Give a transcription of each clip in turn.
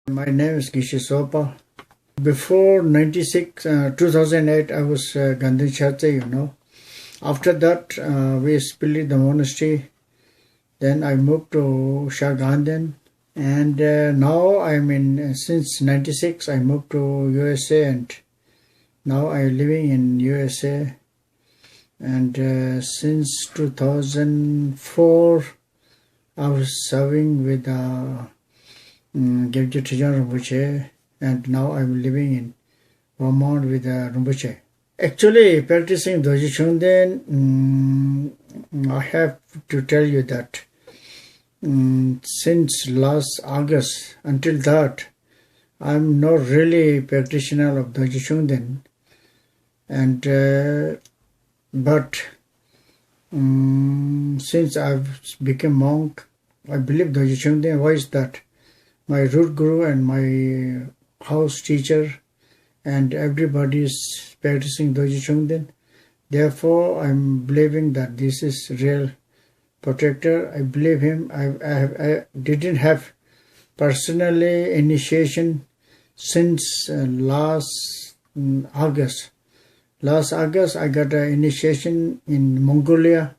My name is Geshe Sopa. Before 2008, I was Gaden Shartse, After that, we split the monastery. Then I moved to Shar Gaden. And now since 96, I moved to USA, and now I'm living in USA. And since 2004, I was serving with Kyabje Trijang Rinpoche, and now I'm living in Vermont with Rinpoche. Actually, practicing Dorje Shugden, I have to tell you that since last August until that, I'm not really practitioner of Dorje Shugden, and but since I've become monk, I believe Dorje Shugden. Why is that? My root guru and my house teacher and everybody is practicing Dorje Shugden. Therefore, I'm believing that this is real protector. I believe him. I didn't have personally initiation since last August. Last August, I got an initiation in Mongolia.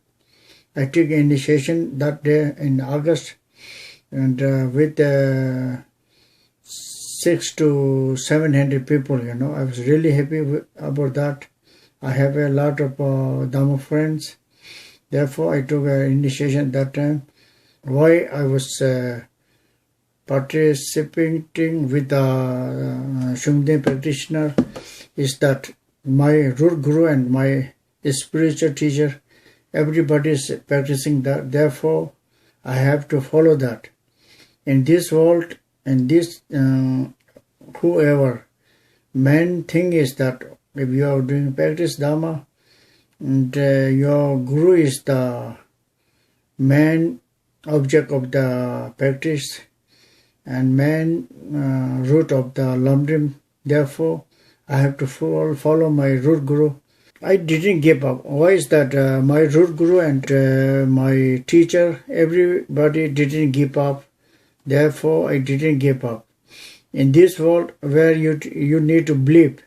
I took initiation that day in August. And with 600 to 700 people, I was really happy about that. I have a lot of Dharma friends. Therefore, I took an initiation that time. Why I was participating with the Shugden practitioner is that my root guru and my spiritual teacher, everybody is practicing that. Therefore, I have to follow that. In this world, and this whoever, main thing is that if you are doing practice Dharma, and your guru is the main object of the practice and main root of the learning. Therefore, I have to follow my root guru. I didn't give up. Why is that? My root guru and my teacher, everybody didn't give up. Therefore, I didn't give up. In this world where you need to believe,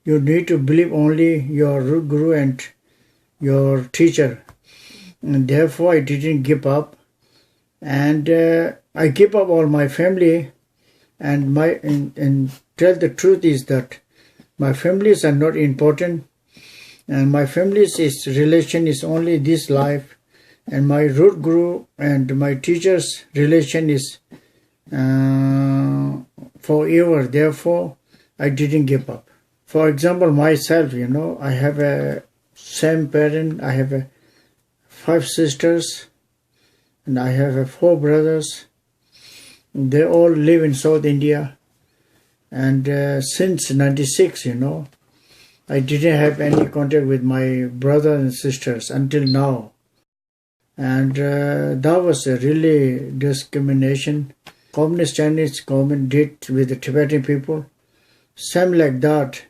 you need to believe only your root guru and your teacher. And therefore, I didn't give up. And I give up all my family. And tell the truth is that my families are not important. And my family's relation is only this life. And my root guru and my teacher's relation is forever. Therefore, I didn't give up. For example, myself, I have a same parent. I have 5 sisters, and I have 4 brothers. They all live in South India. And since 96, I didn't have any contact with my brothers and sisters until now. And that was a really discrimination. Communist Chinese government did with the Tibetan people. Same like that,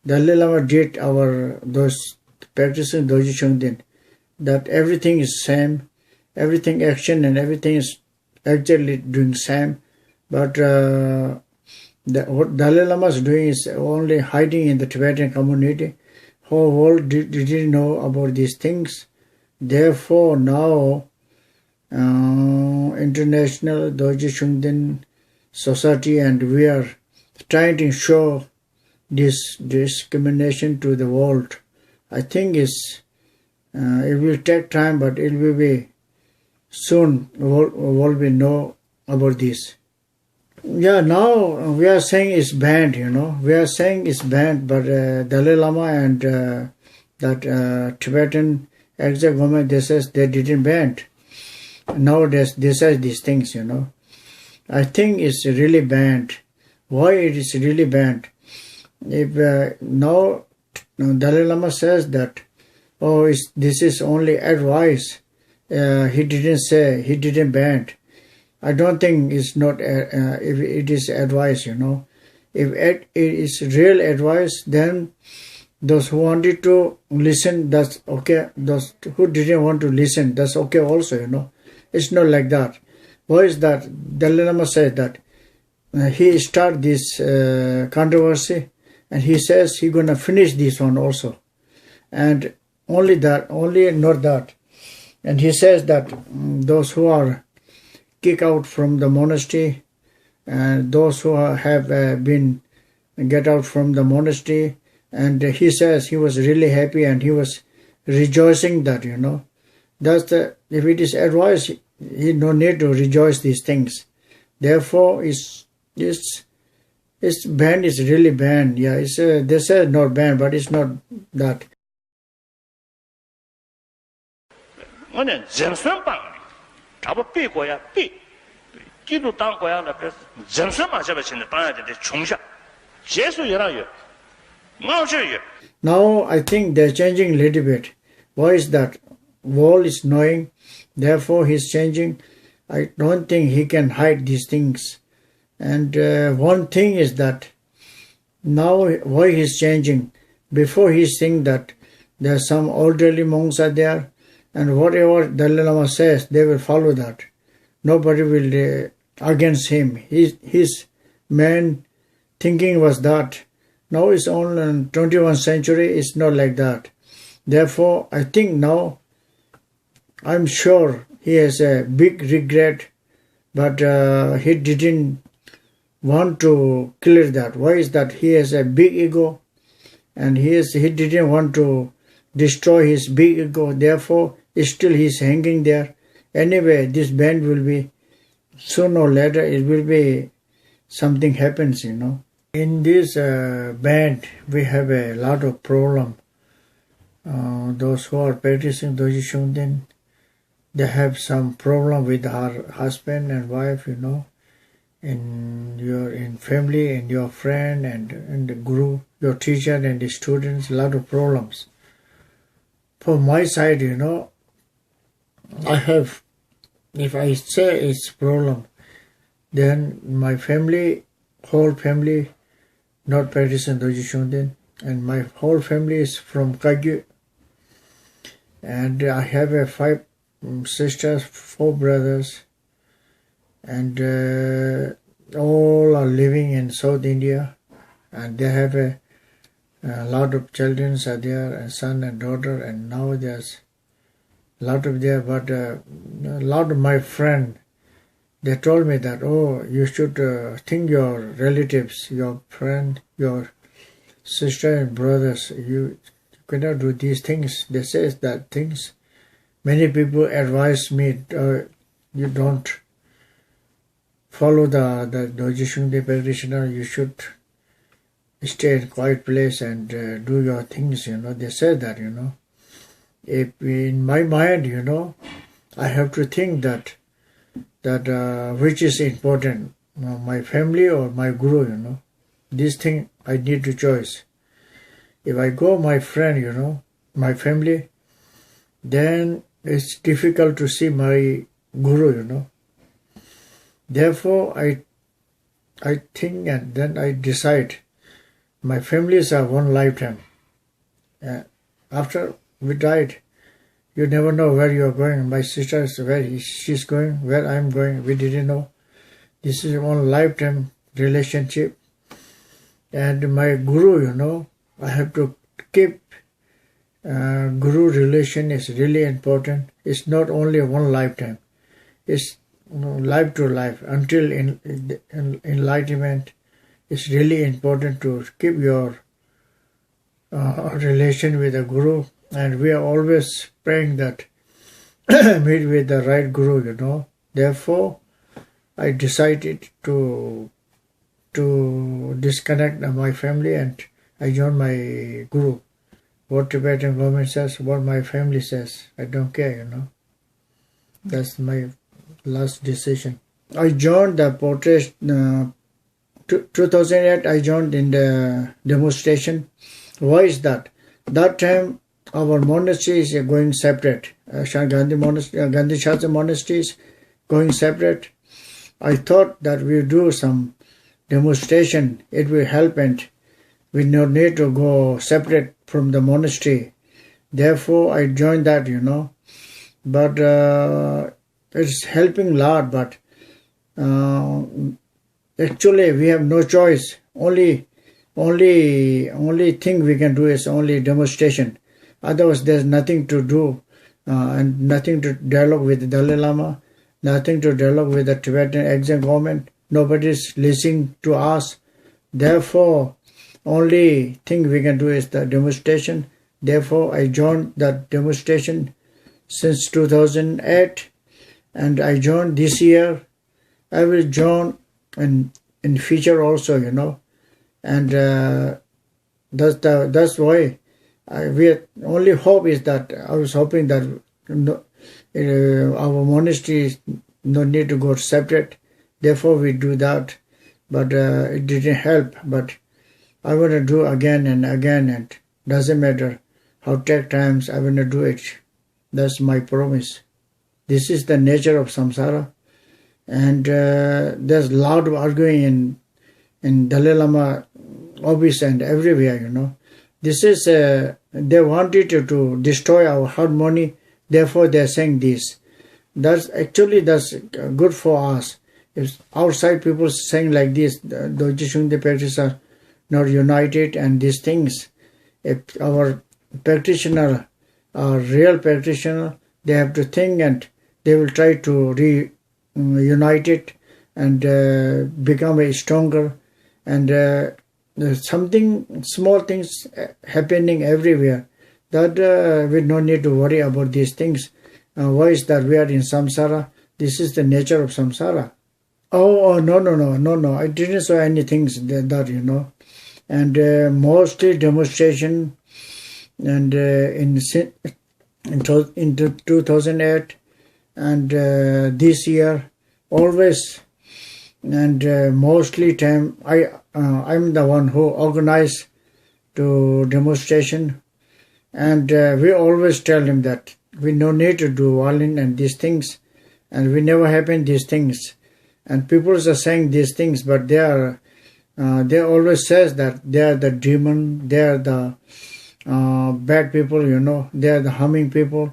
Dalai Lama did those practicing Dorje Shugden. That everything is same, everything action and everything is actually doing same. But what Dalai Lama is doing is only hiding in the Tibetan community. Whole world didn't know about these things. Therefore, now International Dorje Shugden Society and we are trying to show this discrimination to the world. I think it will take time, but it will be soon. World will know about this. Yeah, now we are saying it's banned. We are saying it's banned, but Dalai Lama and that Tibetan exec government, they says they didn't ban. Nowadays, they say these things, I think it's really banned. Why it is really banned? If now Dalai Lama says that, this is only advice. He didn't say, he didn't ban. I don't think it's not, if it is advice, If it is real advice, then those who wanted to listen, that's okay. Those who didn't want to listen, that's okay also, It's not like that. Why is that? Dalai Lama says that he start this controversy, and he says he's gonna finish this one also, and only not that, and he says that those who are kicked out from the monastery, and those who have been get out from the monastery, and he says he was really happy and he was rejoicing that, that's the, if it is advice, he no need to rejoice these things. Therefore, it's banned, is really banned. Yeah, it's they say not banned, but it's not that. Now I think they're changing a little bit. Why is that? Wall is knowing, therefore he's changing. I don't think he can hide these things. And one thing is that now why he's changing. Before he's saying that there are some elderly monks are there, and whatever Dalai Lama says, they will follow that. Nobody will against him. His main thinking was that. Now it's only in 21st century, it's not like that. Therefore, I think now, I'm sure he has a big regret, but he didn't want to clear that. Why is that? He has a big ego, and he didn't want to destroy his big ego. Therefore, still he's hanging there. Anyway, this band will be, sooner or later, it will be, something happens, In this band, we have a lot of problem. Those who are practicing Dorje Shugden, they have some problem with her husband and wife, in family and your friend and the guru, your teacher and the students, a lot of problems. For my side, I have, if I say it's problem, then my family, whole family, not practicing Dorje Shugden, and my whole family is from Kyabje, and I have 5 sisters, 4 brothers, and all are living in South India, and they have a lot of children are there, a son and daughter, and now there's a lot of there, but a lot of my friends, they told me that, you should think your relatives, your friend, your sister and brothers, you cannot do these things. They say that things. Many people advise me, you don't follow the Dorje Shugden practitioner, you should stay in a quiet place and do your things, They said that, If in my mind, I have to think that which is important, my family or my guru, This thing I need to choose. If I go my friend, my family, then it's difficult to see my guru, Therefore, I think and then I decide. My families are one lifetime. After we died, you never know where you are going. My sister is where she's going, where I'm going. We didn't know. This is one lifetime relationship. And my guru, I have to keep guru relation is really important. It's not only one lifetime. It's life to life until enlightenment. It's really important to keep your relation with the guru, and we are always praying that meet with the right guru, Therefore, I decided to disconnect my family and I joined my guru. What Tibetan government says, what my family says, I don't care, That's my last decision. I joined the protest. 2008 I joined in the demonstration. Why is that? That time our monastery is going separate. Shar Gaden Gaden Shartse monastery is going separate. I thought that we do some demonstration. It will help and we no need to go separate from the monastery. Therefore I joined that, But it's helping a lot, but actually we have no choice. Only thing we can do is only demonstration. Otherwise, there's nothing to do, and nothing to dialogue with the Dalai Lama, nothing to dialogue with the Tibetan exile government. Nobody's listening to us. Therefore, only thing we can do is the demonstration. Therefore, I joined that demonstration since 2008, and I joined this year. I will join in future also, and that's why we only hope is that I was hoping that our monastery no need to go separate. Therefore, we do that, but it didn't help. But I want to do again and again, and doesn't matter how take times. I want to do it. That's my promise. This is the nature of samsara, and there's loud arguing in Dalai Lama office and everywhere. This is they wanted to destroy our harmony. Therefore, they're saying this. That's good for us. If outside people saying like this, the Dorje Shugden practice are not united and these things. If our practitioner are real practitioner, they have to think and they will try to reunite it and become a stronger. And there's something small things happening everywhere. That we don't need to worry about these things. Why is that we are in samsara? This is the nature of samsara. Oh, no. I didn't say anything that. And mostly demonstration and in 2008 and this year, always and mostly time I'm the one who organized to demonstration, and we always tell him that we no need to do violin and these things, and we never happen these things. And people are saying these things, but they always says that they are the demon, they are the bad people, they are the harming people,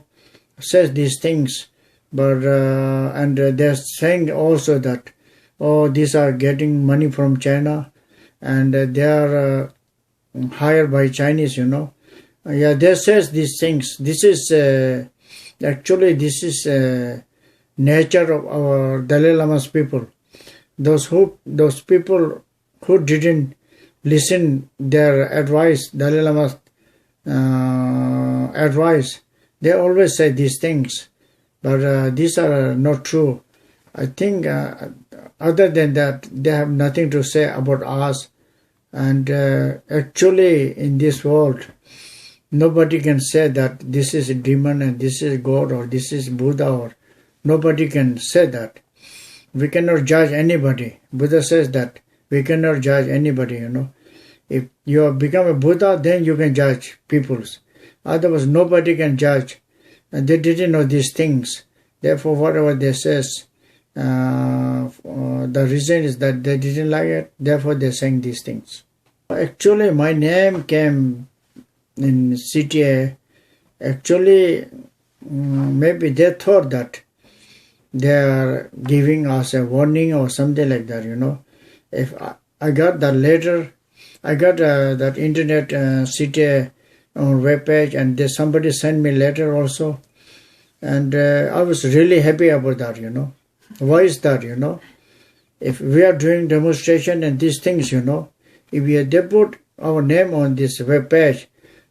says these things. But and they're saying also that, these are getting money from China, and they are hired by Chinese, Yeah, they says these things. This is actually nature of our Dalai Lama's people. Those people who didn't listen their advice, Dalai Lama's advice, they always say these things. But these are not true. I think other than that, they have nothing to say about us. And actually, in this world, nobody can say that this is a demon and this is God or this is Buddha, or nobody can say that. We cannot judge anybody. Buddha says that we cannot judge anybody, If you have become a Buddha, then you can judge peoples. Otherwise, nobody can judge. And they didn't know these things. Therefore, whatever they says, the reason is that they didn't like it. Therefore, they're saying these things. Actually, my name came in CTA. Actually, maybe they thought that they are giving us a warning or something like that, If I got that letter, I got that internet CTA on webpage, and somebody sent me a letter also. And I was really happy about that, Why is that, If we are doing demonstration and these things, if they put our name on this web page,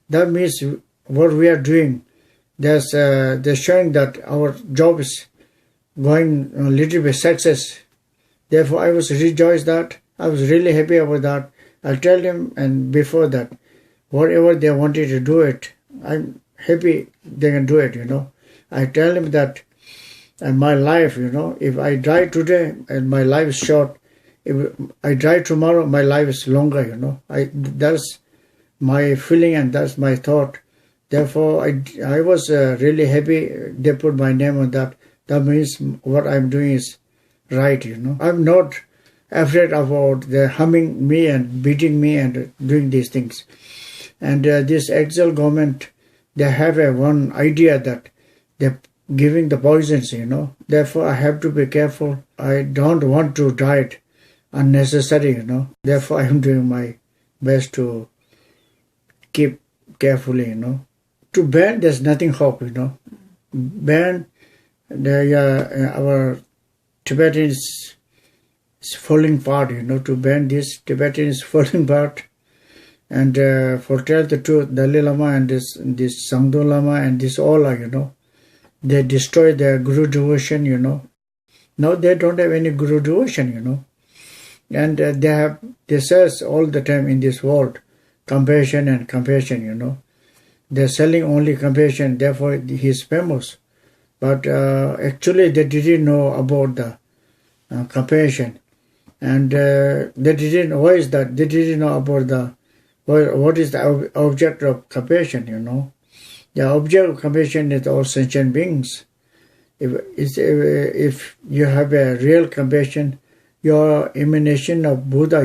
that means what we are doing, they're showing that our job is going a little bit success. Therefore, I was rejoiced that. I was really happy about that. I'll tell them, and before that, whatever they wanted to do it, I'm happy they can do it, I tell them that my life, if I die today and my life is short, if I die tomorrow, my life is longer, that's my feeling and that's my thought. Therefore, I was really happy they put my name on that. That means what I'm doing is right, I'm not afraid about the harming me and beating me and doing these things. And this exile government, they have one idea that they're giving the poisons, Therefore, I have to be careful. I don't want to die. unnecessary, Therefore, I am doing my best to keep carefully, To ban, there's nothing hope, Ban, our Tibetan is falling apart, To ban this, Tibetan is falling apart. And for tell the truth, Dalai Lama and this Sangdo Lama and this all are, they destroy their Guru devotion, Now they don't have any Guru devotion, And they says all the time in this world, compassion and compassion, They're selling only compassion, therefore he is famous. But actually they didn't know about the compassion. And they didn't, why is that? They didn't know about what is the object of compassion, The object of compassion is all sentient beings. If you have a real compassion, your emanation of Buddha,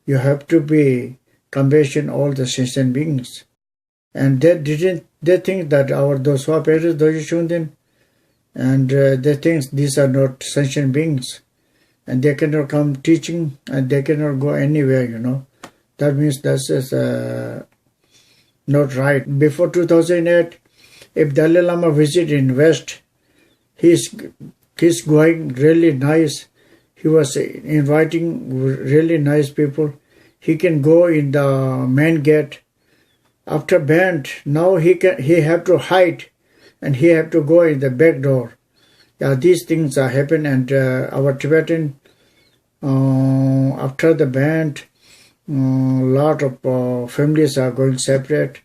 you have to be compassion all the sentient beings. And they think that those who are practice Dorje Shugden, and they think these are not sentient beings. And they cannot come teaching, and they cannot go anywhere, That means that is not right. Before 2008, if Dalai Lama visit in West, he's going really nice. He was inviting really nice people. He can go in the main gate. After band, now he have to hide, and he have to go in the back door. Yeah, these things are happen, and our Tibetan after the band, lot of families are going separate,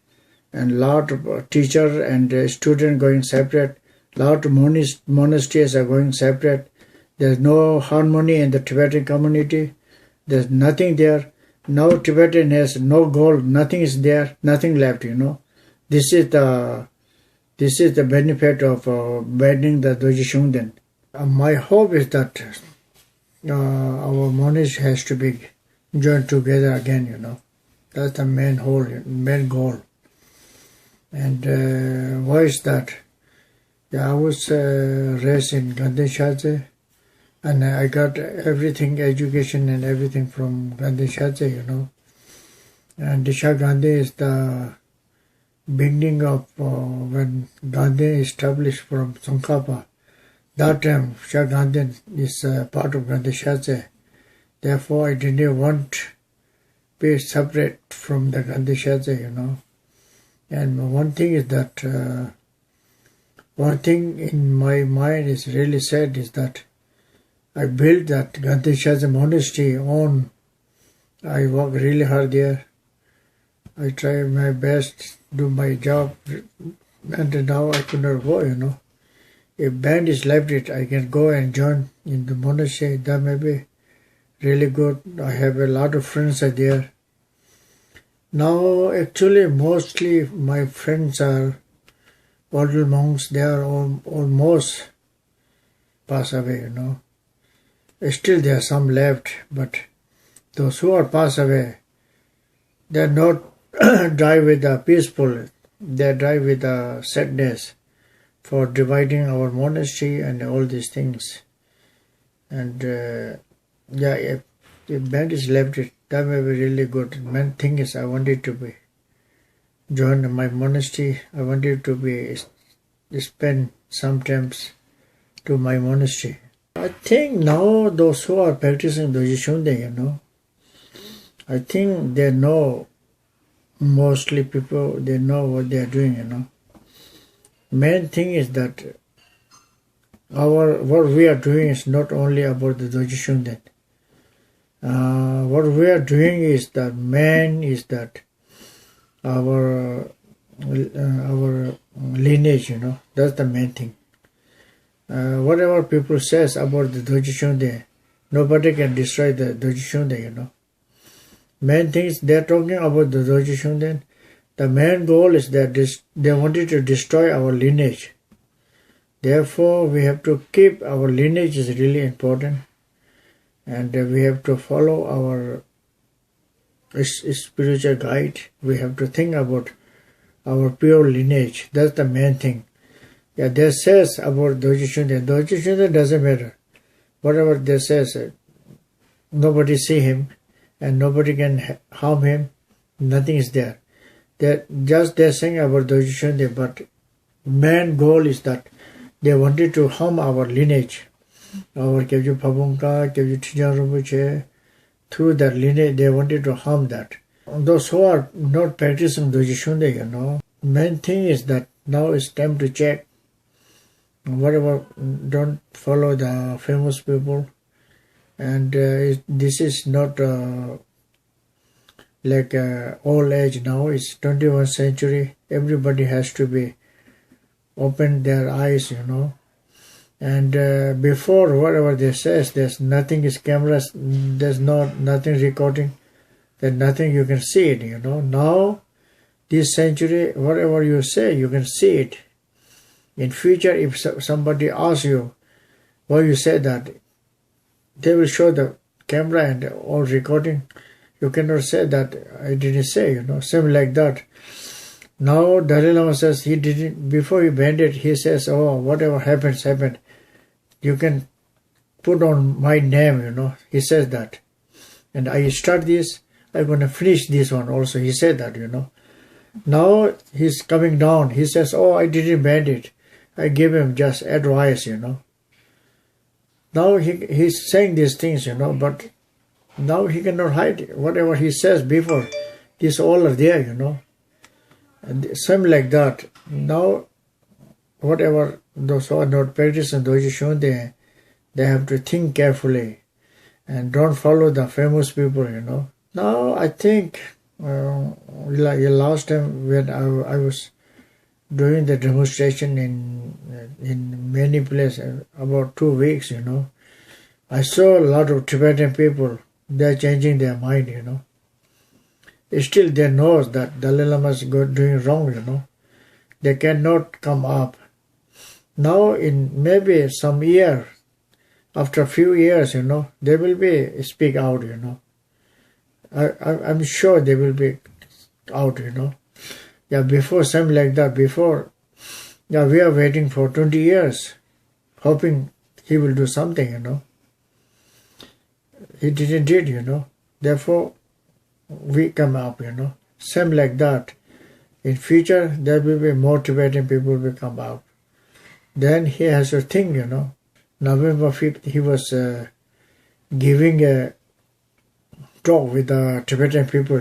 and lot of teacher and student going separate. Lot of monasteries are going separate. There's no harmony in the Tibetan community. There's nothing there. Now Tibetan has no goal. Nothing is there. Nothing left. This is the benefit of banning the Dorje Shugden. My hope is that our monastery has to be joined together again. That's the main goal. And why is that? I was raised in Gaden Shartse, and I got everything, education and everything from Gaden Shartse, And Shar Gaden is the beginning of when Gaden established from Tsongkhapa. That time, Shar Gaden is part of Gaden Shartse. Therefore, I didn't want to be separate from the Gaden Shartse, And one thing is that, one thing in my mind is really sad is that I built that Gaden Shartse monastery on. I work really hard there. I try my best, do my job, and now I could not go, If band is left it, I can go and join in the monastery. That may be really good. I have a lot of friends are there. Now, actually, mostly my friends are old monks. They are almost passed away, Still there are some left, but those who are passed away, they are not die with the peaceful. They die with the sadness for dividing our monastery and all these things. And if band is left it, that may be really good. Main thing is I wanted to be join my monastery. I wanted to be spend sometimes to my monastery. I think now those who are practicing Dorje Shugden, I think they know, mostly people, they know what they are doing, Main thing is that what we are doing is not only about the Dorje Shugden. What we are doing is that our lineage, that's the main thing. Whatever people says about the Dorje Shugden, nobody can destroy the Dorje Shugden, Main thing is they are talking about the Dorje Shugden. The main goal is that they wanted to destroy our lineage. Therefore, we have to keep our lineage is really important, and we have to follow our spiritual guide. We have to think about our pure lineage. That's the main thing. Yeah, they says about Dorje Shugden. Dorje Shugden doesn't matter. Whatever they says, nobody see him and nobody can harm him. Nothing is there. They're saying about Dorje Shugden, but main goal is that they wanted to harm our lineage. Our Kyabje Kyabje Trijang Rinpoche, through that lineage, they wanted to harm that. Those who are not practicing Dorje Shugden, main thing is that now it's time to check. Whatever, don't follow the famous people. And this is not like old age now. It's 21st century. Everybody has to be open their eyes, And before, whatever they says, there's nothing is cameras. There's nothing recording. There's nothing you can see it. Now, this century, whatever you say, you can see it. In future, if somebody asks you why you said that, they will show the camera and all recording. You cannot say that I didn't say, Same like that. Now Dalai Lama says he didn't, before he banned it, he says, oh, whatever happens, happened. You can put on my name, He says that. And I start this, I'm going to finish this one also. He said that, Now he's coming down. He says, oh, I didn't ban it. I gave him just advice, Now he's saying these things, but now he cannot hide it. Whatever he says before, these all are there, And same like that. Now, whatever those who are not practicing Dorje Shugden, they have to think carefully and don't follow the famous people, Now, I think, last time when I was doing the demonstration in many places, about 2 weeks, I saw a lot of Tibetan people, they're changing their mind, Still they know that Dalai Lama is doing wrong, They cannot come up. Now in maybe some year, after a few years, they will be speak out, I'm sure they will be out, Yeah, before something like that, we are waiting for 20 years, hoping he will do something, He didn't do it, Therefore, we come up, Same like that. In future, there will be more Tibetan people will come out. Then he has a thing, November 5th, he was giving a talk with the Tibetan people,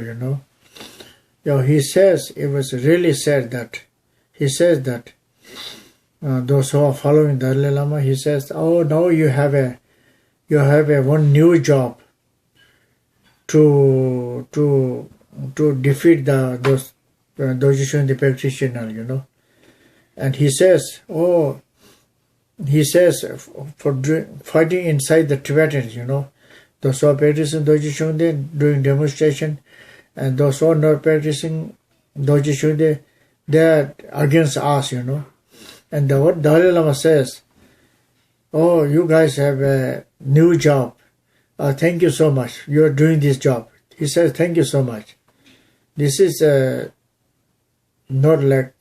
He says, it was really sad that, he says that those who are following Dalai Lama, he says, oh, now you have a one new job to defeat those Dorje Shugden practitioner, And he says, for fighting inside the Tibetans, those who are practicing Dorje Shugden, doing demonstration, and those who are not practicing Dorje Shugden, they are against us, And what Dalai Lama says, oh, you guys have a new job. Thank you so much. You are doing this job. He says, thank you so much. This is not like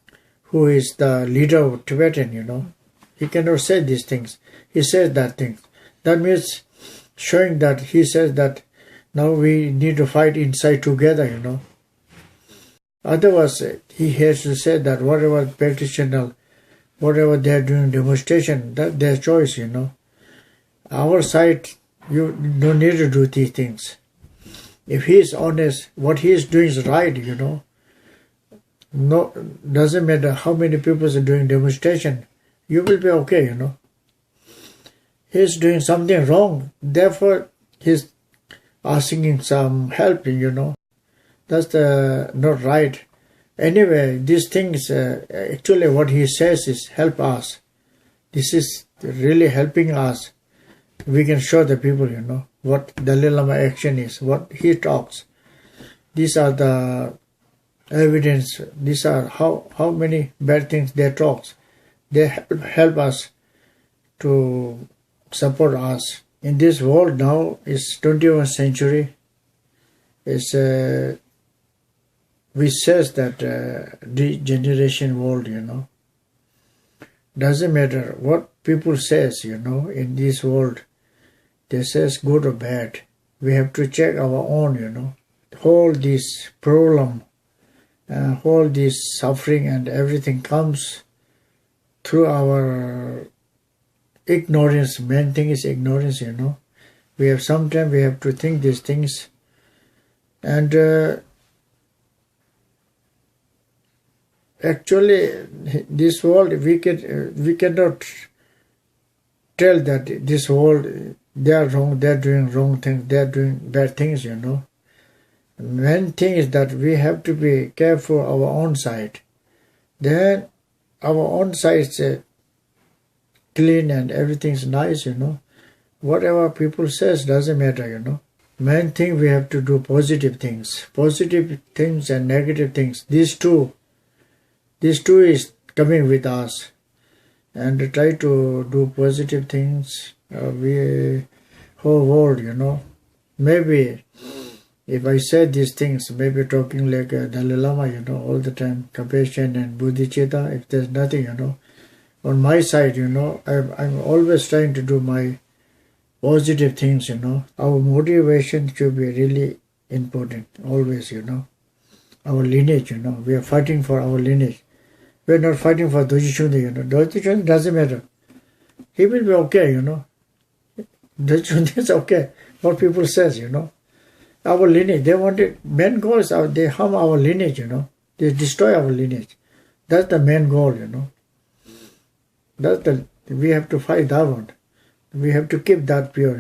who is the leader of Tibetan, He cannot say these things. He says that thing. That means showing that he says that now we need to fight inside together, Otherwise, he has to say that whatever practitioner, whatever they are doing demonstration, that's their choice, Our side, you don't need to do these things. If he is honest, what he is doing is right, No, doesn't matter how many people are doing demonstration, you will be okay, He is doing something wrong, therefore he's asking some help, That's not right. Anyway, these things, actually what he says is help us. This is really helping us. We can show the people, what Dalai Lama action is, what he talks. These are the evidence. These are how many bad things they talk. They help us to support us. In this world now, it's 21st century. It's which says that degeneration world, Doesn't matter what people says, in this world. They says good or bad. we have to check our own, All this problem, all this suffering and everything comes through our ignorance. Main thing is ignorance, Sometimes we have to think these things. And actually, this world, we cannot tell that this world, they are wrong, they are doing wrong things, they are doing bad things, Main thing is that we have to be careful our own side. Then our own side is clean and everything's nice, Whatever people says doesn't matter, Main thing we have to do positive things and negative things. These two is coming with us, and try to do positive things. We whole world, Maybe if I say these things, maybe talking like Dalai Lama, all the time, compassion and bodhicitta. If there's nothing, on my side, I'm always trying to do my positive things, Our motivation should be really important, always, Our lineage, we are fighting for our lineage. We are not fighting for Dorje Shugden, Dorje Shugden doesn't matter. He will be okay, Dorje Shugden is okay. What people says, Our lineage, they wanted, main goal is they harm our lineage, They destroy our lineage. That's the main goal, We have to fight that one. We have to keep that pure,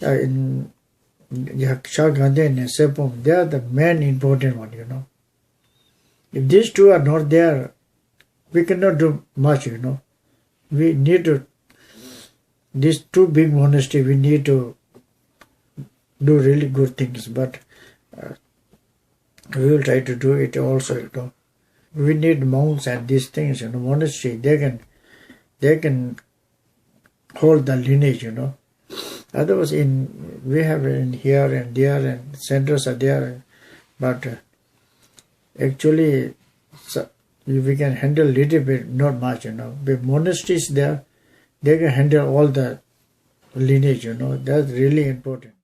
In Shar Gaden and Sepum, they are the main important one, If these two are not there, we cannot do much, We need to, these two big monasteries, we need to do really good things, but we will try to do it also, We need monks and these things, monastery, they can hold the lineage, Otherwise, we have in here and there and centers are there, but actually we can handle little bit, not much, But monasteries there, they can handle all the lineage, That's really important.